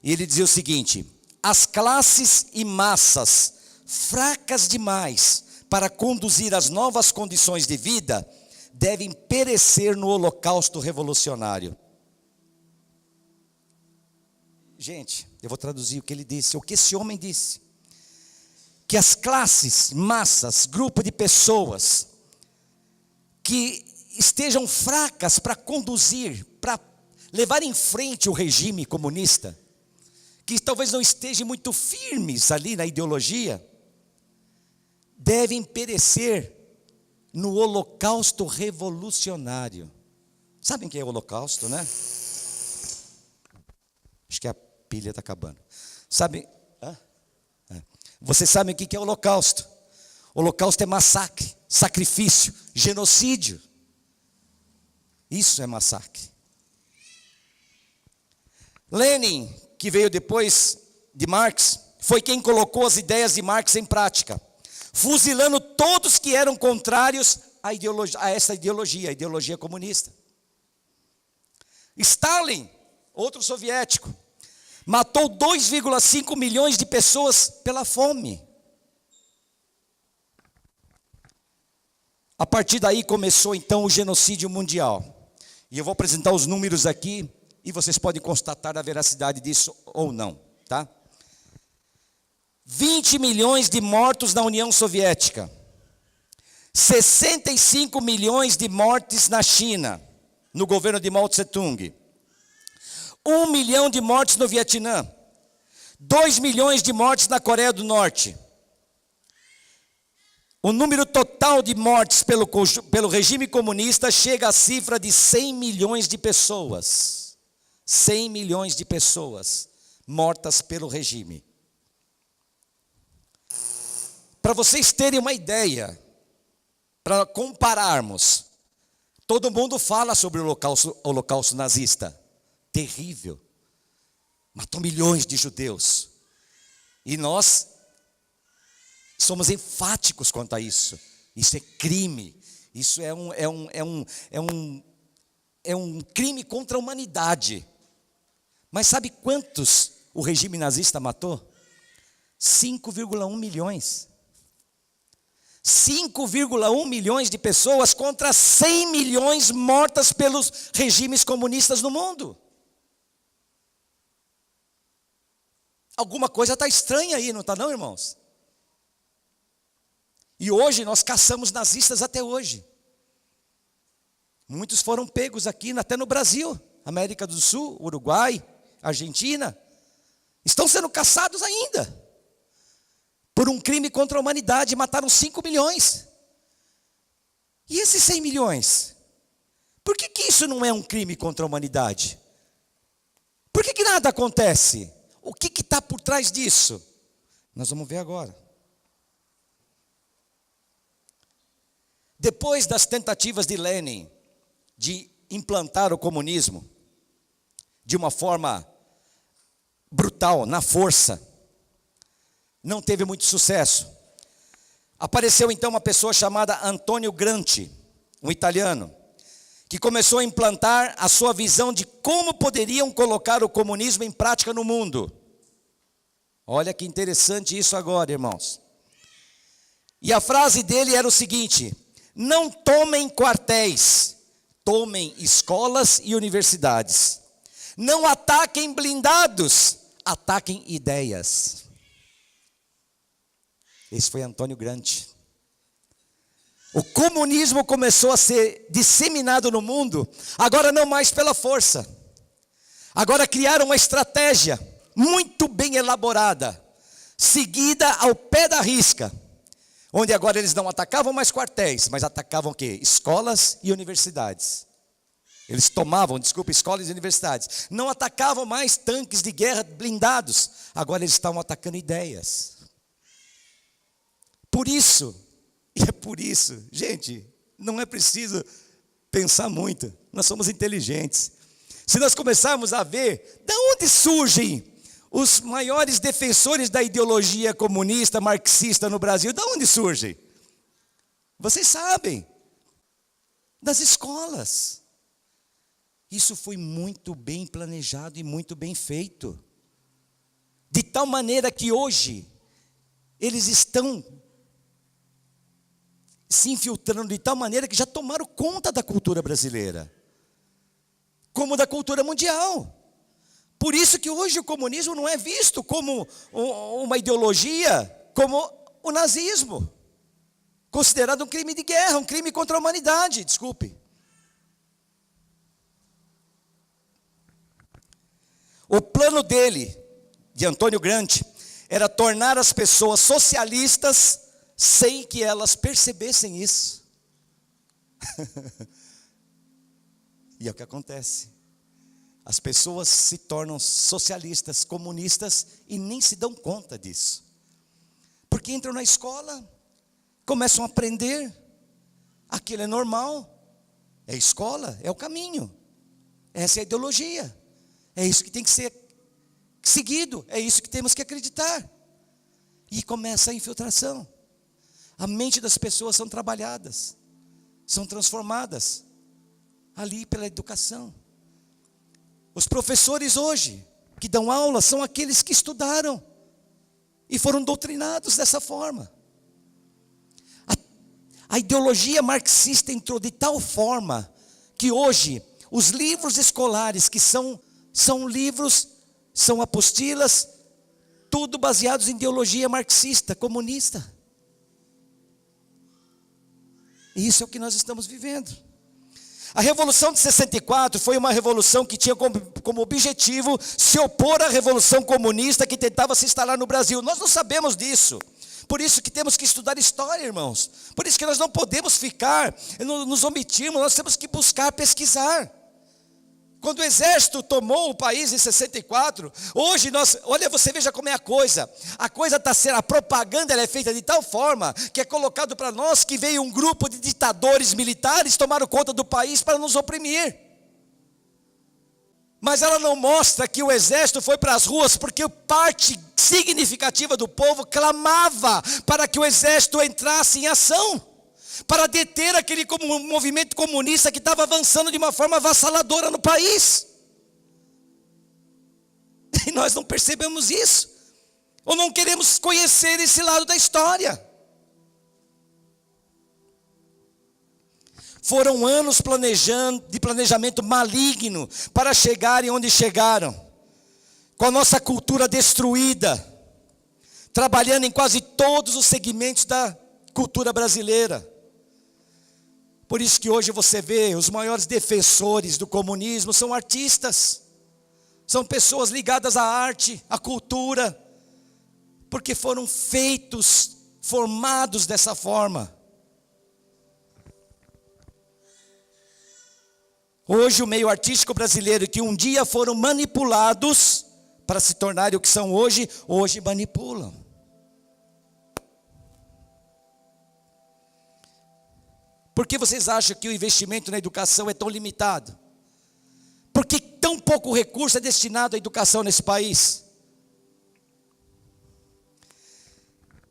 E ele dizia o seguinte: as classes e massas fracas demais para conduzir as novas condições de vida devem perecer no holocausto revolucionário. Gente, eu vou traduzir o que ele disse, o que esse homem disse. Que as classes, massas, grupo de pessoas que estejam fracas para conduzir, para levar em frente o regime comunista, que talvez não estejam muito firmes ali na ideologia, devem perecer no holocausto revolucionário. Sabem o que é o holocausto, né? Acho que a pilha está acabando. Sabem? Você sabe o que é o holocausto? O holocausto é massacre, sacrifício, genocídio. Isso é massacre. Lenin, que veio depois de Marx, foi quem colocou as ideias de Marx em prática, fuzilando todos que eram contrários a essa ideologia, a ideologia comunista. Stalin, outro soviético, matou 2,5 milhões de pessoas pela fome. A partir daí começou então o genocídio mundial. E eu vou apresentar os números aqui e vocês podem constatar a veracidade disso ou não, tá? 20 milhões de mortos na União Soviética. 65 milhões de mortes na China, no governo de Mao Tse-tung. 1 milhão de mortes no Vietnã. 2 milhões de mortes na Coreia do Norte. O número total de mortes pelo regime comunista chega à cifra de 100 milhões de pessoas. 100 milhões de pessoas mortas pelo regime. Para vocês terem uma ideia, para compararmos, todo mundo fala sobre o holocausto nazista. Terrível. Matou milhões de judeus. E nós somos enfáticos quanto a isso. Isso é crime. Isso é um crime contra a humanidade. Mas sabe quantos o regime nazista matou? 5,1 milhões. 5,1 milhões de pessoas contra 100 milhões mortas pelos regimes comunistas no mundo. Alguma coisa está estranha aí, não está não, irmãos? E hoje nós caçamos nazistas até hoje. Muitos foram pegos aqui, até no Brasil, América do Sul, Uruguai, Argentina. Estão sendo caçados ainda. Por um crime contra a humanidade, mataram 5 milhões. E esses 100 milhões? Por que isso não é um crime contra a humanidade? Por que nada acontece? O que está por trás disso? Nós vamos ver agora. Depois das tentativas de Lenin de implantar o comunismo de uma forma brutal, na força, não teve muito sucesso. Apareceu então uma pessoa chamada Antonio Gramsci, um italiano, que começou a implantar a sua visão de como poderiam colocar o comunismo em prática no mundo. Olha que interessante isso agora, irmãos. E a frase dele era o seguinte: não tomem quartéis, tomem escolas e universidades. Não ataquem blindados, ataquem ideias. Esse foi Antônio Gramsci. O comunismo começou a ser disseminado no mundo, agora não mais pela força. Agora criaram uma estratégia muito bem elaborada, seguida ao pé da risca, onde agora eles não atacavam mais quartéis, mas atacavam o quê? Escolas e universidades. Eles tomavam, escolas e universidades. Não atacavam mais tanques de guerra blindados, agora eles estavam atacando ideias. Por isso, e é por isso, gente, não é preciso pensar muito, nós somos inteligentes. Se nós começarmos a ver, de onde surgem os maiores defensores da ideologia comunista, marxista no Brasil, de onde surgem? Vocês sabem, das escolas. Isso foi muito bem planejado e muito bem feito. De tal maneira que hoje, eles estão se infiltrando de tal maneira que já tomaram conta da cultura brasileira, como da cultura mundial. Por isso que hoje o comunismo não é visto como uma ideologia, como o nazismo, considerado um crime de guerra, um crime contra a humanidade, desculpe. O plano dele, de Antônio Gramsci, era tornar as pessoas socialistas sem que elas percebessem isso. E é o que acontece. As pessoas se tornam socialistas, comunistas e nem se dão conta disso. Porque entram na escola, começam a aprender, aquilo é normal, é escola, é o caminho, essa é a ideologia, é isso que tem que ser seguido, é isso que temos que acreditar. E começa a infiltração. A mente das pessoas são trabalhadas, são transformadas ali pela educação. Os professores hoje que dão aula são aqueles que estudaram e foram doutrinados dessa forma. A ideologia marxista entrou de tal forma que hoje os livros escolares que são livros, são apostilas, tudo baseados em ideologia marxista, comunista. E isso é o que nós estamos vivendo. A Revolução de 64 foi uma revolução que tinha como objetivo se opor à Revolução Comunista que tentava se instalar no Brasil. Nós não sabemos disso. Por isso que temos que estudar história, irmãos. Por isso que nós não podemos ficar, nos omitirmos, nós temos que buscar pesquisar. Quando o exército tomou o país em 64, hoje olha, você veja como é a coisa está sendo, a propaganda ela é feita de tal forma, que é colocado para nós que veio um grupo de ditadores militares, tomaram conta do país para nos oprimir. Mas ela não mostra que o exército foi para as ruas, porque parte significativa do povo clamava para que o exército entrasse em ação, para deter aquele movimento comunista que estava avançando de uma forma avassaladora no país. E nós não percebemos isso, ou não queremos conhecer esse lado da história. Foram anos de planejamento maligno para chegarem onde chegaram, com a nossa cultura destruída, trabalhando em quase todos os segmentos da cultura brasileira. Por isso que hoje você vê os maiores defensores do comunismo são artistas, são pessoas ligadas à arte, à cultura, porque foram formados dessa forma. Hoje o meio artístico brasileiro, que um dia foram manipulados para se tornarem o que são hoje manipulam. Por que vocês acham que o investimento na educação é tão limitado? Por que tão pouco recurso é destinado à educação nesse país?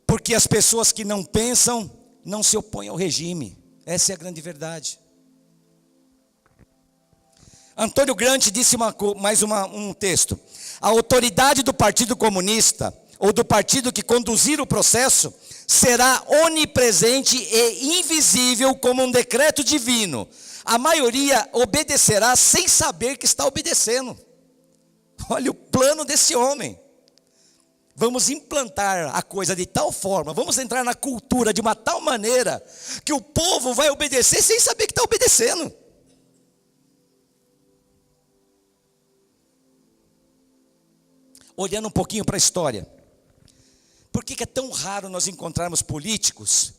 Porque as pessoas que não pensam, não se opõem ao regime. Essa é a grande verdade. Antônio Gramsci disse um texto. A autoridade do Partido Comunista, ou do partido que conduzir o processo, será onipresente e invisível como um decreto divino. A maioria obedecerá sem saber que está obedecendo. Olha o plano desse homem. Vamos implantar a coisa de tal forma, vamos entrar na cultura de uma tal maneira, que o povo vai obedecer sem saber que está obedecendo. Olhando um pouquinho para a história. Por que é tão raro nós encontrarmos políticos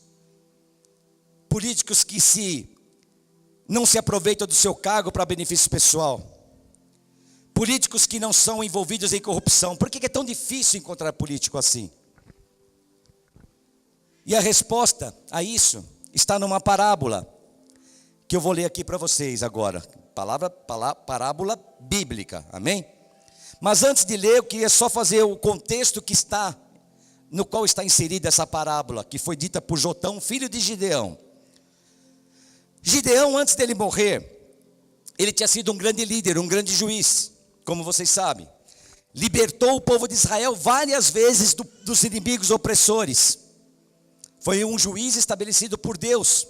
que não se aproveitam do seu cargo para benefício pessoal? Políticos que não são envolvidos em corrupção. Por que é tão difícil encontrar político assim? E a resposta a isso está numa parábola, que eu vou ler aqui para vocês agora. Parábola bíblica, amém? Mas antes de ler, eu queria só fazer o contexto no qual está inserida essa parábola, que foi dita por Jotão, filho de Gideão. Gideão, antes dele morrer, ele tinha sido um grande líder, um grande juiz, como vocês sabem. Libertou o povo de Israel várias vezes dos inimigos opressores. Foi um juiz estabelecido por Deus.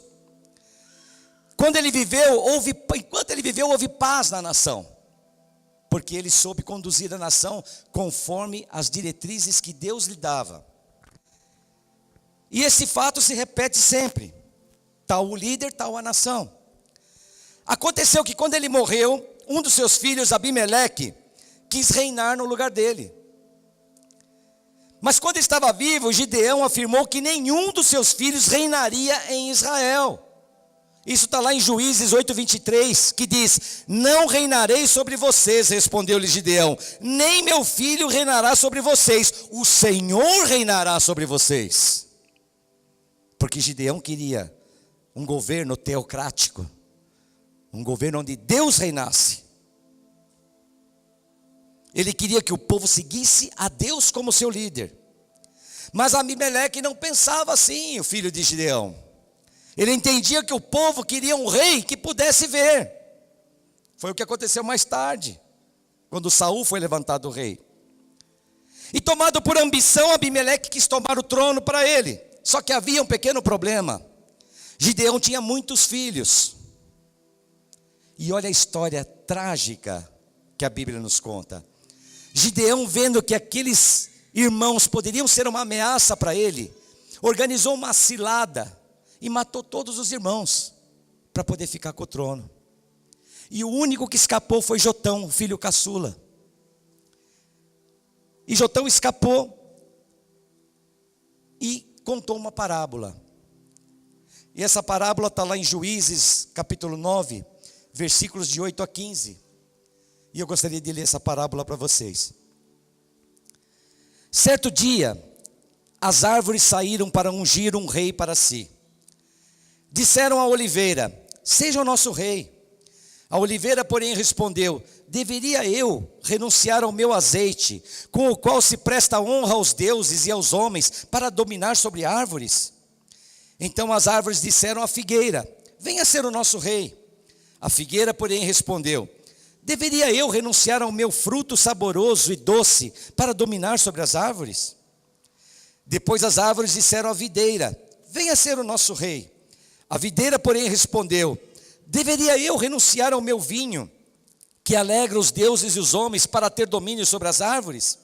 Enquanto ele viveu, houve paz na nação, porque ele soube conduzir a nação conforme as diretrizes que Deus lhe dava. E esse fato se repete sempre. Tal o líder, tal a nação. Aconteceu que quando ele morreu, um dos seus filhos, Abimeleque, quis reinar no lugar dele. Mas quando estava vivo, Gideão afirmou que nenhum dos seus filhos reinaria em Israel. Isso está lá em Juízes 8:23, que diz: não reinarei sobre vocês, respondeu-lhe Gideão, nem meu filho reinará sobre vocês, o Senhor reinará sobre vocês. Porque Gideão queria um governo teocrático, um governo onde Deus reinasse. Ele queria que o povo seguisse a Deus como seu líder. Mas Abimeleque não pensava assim, o filho de Gideão. Ele entendia que o povo queria um rei que pudesse ver. Foi o que aconteceu mais tarde, quando Saul foi levantado rei. E tomado por ambição, Abimeleque quis tomar o trono para ele. Só que havia um pequeno problema. Gideão tinha muitos filhos. E olha a história trágica que a Bíblia nos conta. Gideão, vendo que aqueles irmãos poderiam ser uma ameaça para ele, organizou uma cilada e matou todos os irmãos para poder ficar com o trono. E o único que escapou foi Jotão, o filho caçula. E Jotão escapou e contou uma parábola. E essa parábola está lá em Juízes capítulo 9, versículos de 8 a 15. E eu gostaria de ler essa parábola para vocês. Certo dia, as árvores saíram para ungir um rei para si. Disseram à oliveira: seja o nosso rei. A oliveira, porém, respondeu: deveria eu renunciar ao meu azeite, com o qual se presta honra aos deuses e aos homens, para dominar sobre árvores? Então as árvores disseram à figueira: venha ser o nosso rei. A figueira, porém, respondeu: deveria eu renunciar ao meu fruto saboroso e doce, para dominar sobre as árvores? Depois as árvores disseram à videira: venha ser o nosso rei. A videira, porém, respondeu: deveria eu renunciar ao meu vinho, que alegra os deuses e os homens, para ter domínio sobre as árvores?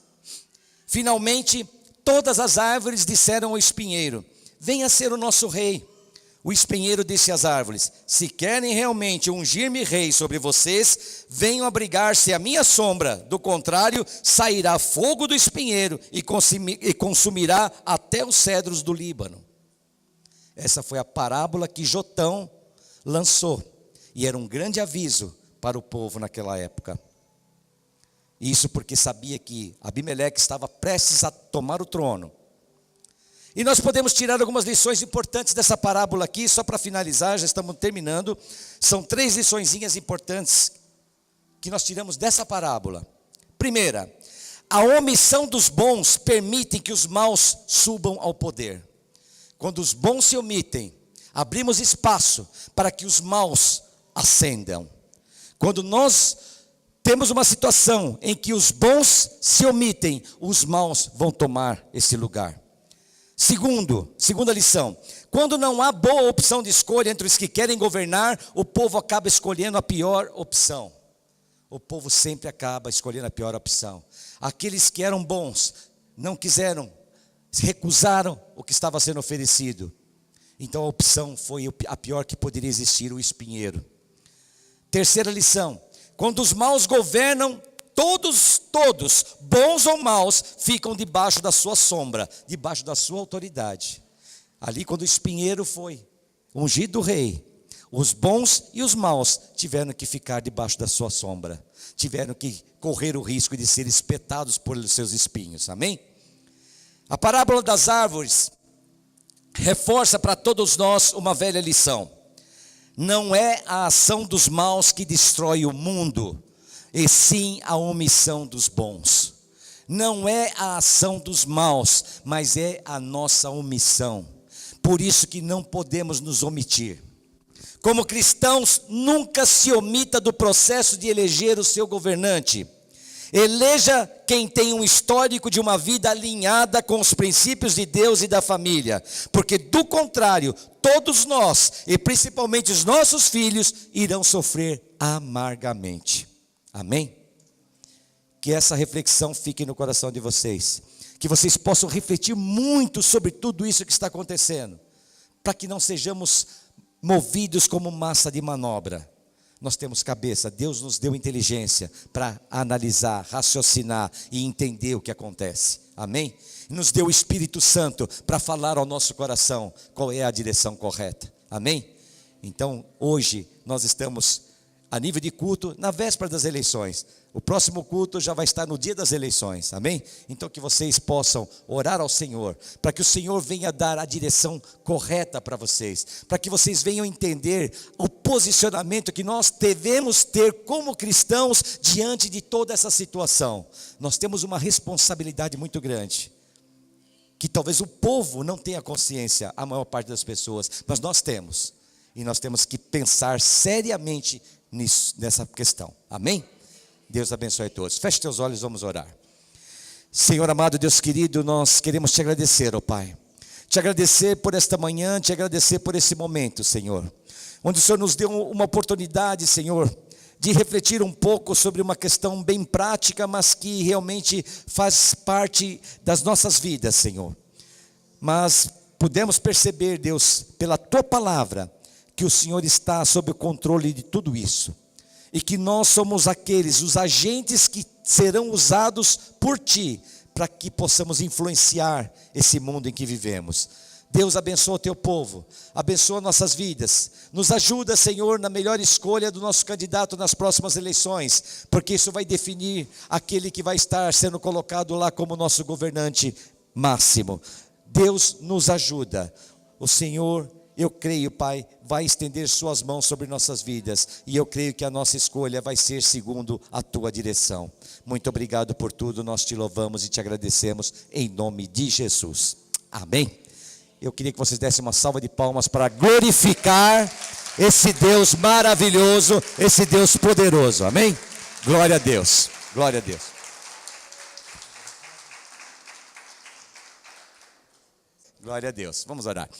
Finalmente, todas as árvores disseram ao espinheiro: venha ser o nosso rei. O espinheiro disse às árvores: se querem realmente ungir-me rei sobre vocês, venham abrigar-se à minha sombra, do contrário, sairá fogo do espinheiro e consumirá até os cedros do Líbano. Essa foi a parábola que Jotão lançou, e era um grande aviso para o povo naquela época. Isso porque sabia que Abimeleque estava prestes a tomar o trono. E nós podemos tirar algumas lições importantes dessa parábola aqui, só para finalizar, já estamos terminando. São 3 liçõezinhas importantes que nós tiramos dessa parábola. Primeira, a omissão dos bons permite que os maus subam ao poder. Quando os bons se omitem, abrimos espaço para que os maus ascendam. Quando nós temos uma situação em que os bons se omitem, os maus vão tomar esse lugar. Segunda lição: quando não há boa opção de escolha entre os que querem governar, o povo acaba escolhendo a pior opção. O povo sempre acaba escolhendo a pior opção. Aqueles que eram bons não quiseram, recusaram o que estava sendo oferecido. Então a opção foi a pior que poderia existir, o espinheiro. Terceira lição: quando os maus governam, todos, bons ou maus, ficam debaixo da sua sombra, debaixo da sua autoridade. Ali quando o espinheiro foi ungido rei, os bons e os maus tiveram que ficar debaixo da sua sombra. Tiveram que correr o risco de ser espetados por seus espinhos, amém? A parábola das árvores reforça para todos nós uma velha lição. Não é a ação dos maus que destrói o mundo, e sim a omissão dos bons. Não é a ação dos maus, mas é a nossa omissão. Por isso que não podemos nos omitir. Como cristãos, nunca se omita do processo de eleger o seu governante. Eleja quem tem um histórico de uma vida alinhada com os princípios de Deus e da família, porque do contrário, todos nós, e principalmente os nossos filhos, irão sofrer amargamente. Amém? Que essa reflexão fique no coração de vocês, que vocês possam refletir muito sobre tudo isso que está acontecendo, para que não sejamos movidos como massa de manobra. Nós temos cabeça, Deus nos deu inteligência para analisar, raciocinar e entender o que acontece, amém? Nos deu o Espírito Santo para falar ao nosso coração qual é a direção correta, amém? Então, hoje, nós estamos, a nível de culto, na véspera das eleições. O próximo culto já vai estar no dia das eleições, amém? Então que vocês possam orar ao Senhor, para que o Senhor venha dar a direção correta para vocês, para que vocês venham entender o posicionamento que nós devemos ter como cristãos diante de toda essa situação. Nós temos uma responsabilidade muito grande, que talvez o povo não tenha consciência, a maior parte das pessoas, mas nós temos, e nós temos que pensar seriamente nessa questão, amém? Deus abençoe a todos. Feche teus olhos, vamos orar. Senhor amado, Deus querido, nós queremos te agradecer, ó Pai. Te agradecer por esta manhã, te agradecer por esse momento, Senhor. Onde o Senhor nos deu uma oportunidade, Senhor, de refletir um pouco sobre uma questão bem prática, mas que realmente faz parte das nossas vidas, Senhor. Mas pudemos perceber, Deus, pela Tua palavra, que o Senhor está sob o controle de tudo isso. E que nós somos os agentes que serão usados por Ti, para que possamos influenciar esse mundo em que vivemos. Deus abençoa o Teu povo, abençoa nossas vidas, nos ajuda, Senhor, na melhor escolha do nosso candidato nas próximas eleições, porque isso vai definir aquele que vai estar sendo colocado lá como nosso governante máximo. Deus nos ajuda, o Senhor, eu creio, Pai, vai estender suas mãos sobre nossas vidas, e eu creio que a nossa escolha vai ser segundo a Tua direção. Muito obrigado por tudo, nós te louvamos e te agradecemos em nome de Jesus, amém. Eu queria que vocês dessem uma salva de palmas para glorificar esse Deus maravilhoso, esse Deus poderoso, amém? Glória a Deus, glória a Deus. Glória a Deus, vamos orar.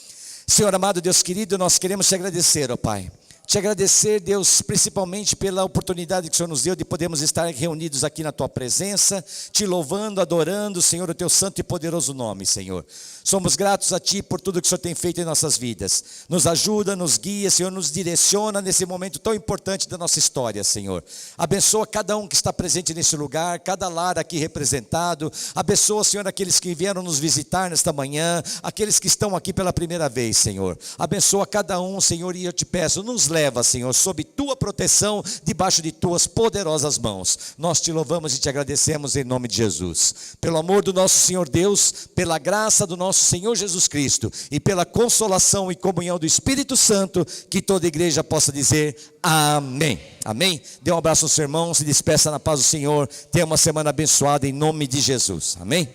Senhor amado, Deus querido, nós queremos te agradecer, ó Pai. Te agradecer, Deus, principalmente pela oportunidade que o Senhor nos deu de podermos estar reunidos aqui na Tua presença, te louvando, adorando, Senhor, o Teu santo e poderoso nome, Senhor. Somos gratos a Ti por tudo que o Senhor tem feito em nossas vidas. Nos ajuda, nos guia, Senhor, nos direciona nesse momento tão importante da nossa história, Senhor. Abençoa cada um que está presente nesse lugar, cada lar aqui representado. Abençoa, Senhor, aqueles que vieram nos visitar nesta manhã, aqueles que estão aqui pela primeira vez, Senhor. Abençoa cada um, Senhor, e eu te peço, nos leva, Senhor, sob Tua proteção, debaixo de Tuas poderosas mãos. Nós te louvamos e te agradecemos em nome de Jesus. Pelo amor do nosso Senhor Deus, pela graça do nosso Senhor Jesus Cristo e pela consolação e comunhão do Espírito Santo, que toda igreja possa dizer amém. Amém? Dê um abraço ao seu irmão, se despeça na paz do Senhor. Tenha uma semana abençoada em nome de Jesus. Amém?